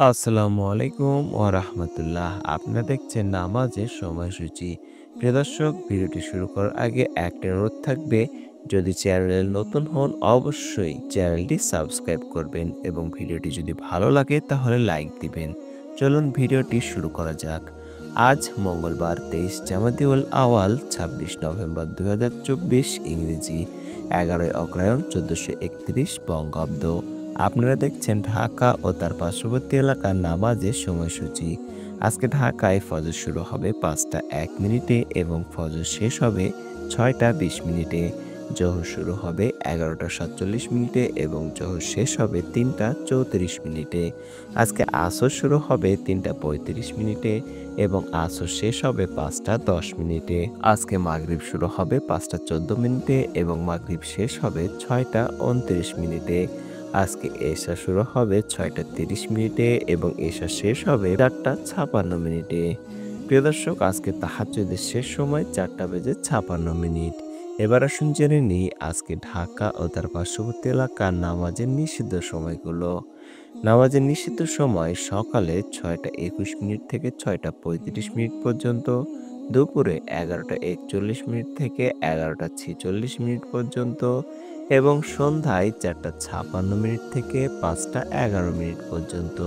আসসালামু আলাইকুম ওয়া রাহমাতুল্লাহ। আপনারা দেখছেন নামাজের সময়সূচি। প্রিয় দর্শক, ভিডিওটি শুরু করার আগে একটা অনুরোধ থাকবে, যদি চ্যানেলে নতুন হন অবশ্যই চ্যানেলটি সাবস্ক্রাইব করবেন এবং ভিডিওটি যদি ভালো লাগে তাহলে লাইক দিবেন। চলুন ভিডিওটি শুরু করা যাক। আজ মঙ্গলবার 23 জামাদিউল আওয়াল 26 নভেম্বর 2024 ইংরেজি 11 অগ্রহায়ণ 1431 বঙ্গাব্দ। আপনারা দেখছেন ঢাকা ও তার পার্শ্ববর্তী এলাকার নামাজের সময়সূচি। আজকে ঢাকায় ফজর শুরু হবে 5টা 1 মিনিটে এবং ফজর শেষ হবে 6টা 20 মিনিটে। জোহর শুরু হবে 11টা 47 মিনিটে এবং জোহর শেষ হবে 3টা 34 মিনিটে। আজকে আসর শুরু হবে 3টা 35 মিনিটে এবং আসর শেষ হবে 5টা 10 মিনিটে। আজকে মাগরিব শুরু হবে 5টা 14 মিনিটে এবং মাগরিব শেষ হবে 6টা 29 মিনিটে। আজকে এশা শুরু হবে 6টা 30 মিনিটে এবং এশা শেষ হবে 4টা 56 মিনিটে। প্রিয় দর্শক, আজকে তাহাজ্জুদের শেষ সময় 4টা বেজে 56 মিনিট। এবার আসুন জেনে নিই আজকে ঢাকা ও তার পার্শ্ববর্তী এলাকার নামাজের নিষিদ্ধ সময়গুলো। নামাজের নিষিদ্ধ সময় সকালে 6টা 21 মিনিট থেকে 6টা 35 মিনিট পর্যন্ত, দুপুরে 11টা 41 মিনিট থেকে 11টা 46 মিনিট পর্যন্ত এবং সন্ধ্যায় 4টা 56 মিনিট থেকে 5টা 11 মিনিট পর্যন্ত।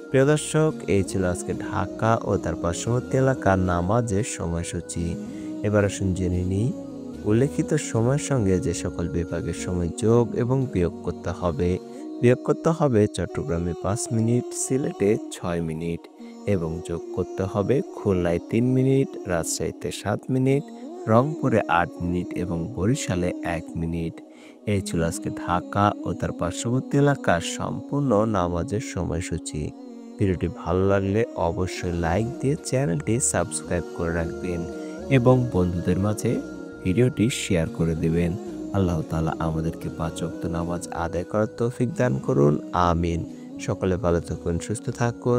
প্রিয় দর্শক, এই ছিল আজকে ঢাকা ও তার পার্শ্ববর্তী এলাকার নামাজের সময়সূচি। এবার আসুন জেনে নিই উল্লেখিত সময়ের সঙ্গে যে সকল বিভাগের সময় যোগ এবং বিয়োগ করতে হবে। বিয়োগ করতে হবে চট্টগ্রামে 5 মিনিট, সিলেটে 6 মিনিট এবং যোগ করতে হবে খুলনায় 3 মিনিট, রাজশাহীতে 7 মিনিট, রংপুরে 8 মিনিট এবং বরিশালে 1 মিনিট। এই ছিল আজকে ঢাকা ও তার পার্শ্ববর্তী এলাকার সম্পূর্ণ নামাজের সময়সূচি। ভিডিওটি ভালো লাগলে অবশ্যই লাইক দিয়ে চ্যানেলটি সাবস্ক্রাইব করে রাখবেন এবং বন্ধুদের মাঝে ভিডিওটি শেয়ার করে দিবেন। আল্লাহ তাআলা আমাদেরকে 5 ওয়াক্ত নামাজ আদায় করার তৌফিক দান করুন। আমিন। সকলে ভালো থাকুন, সুস্থ থাকুন।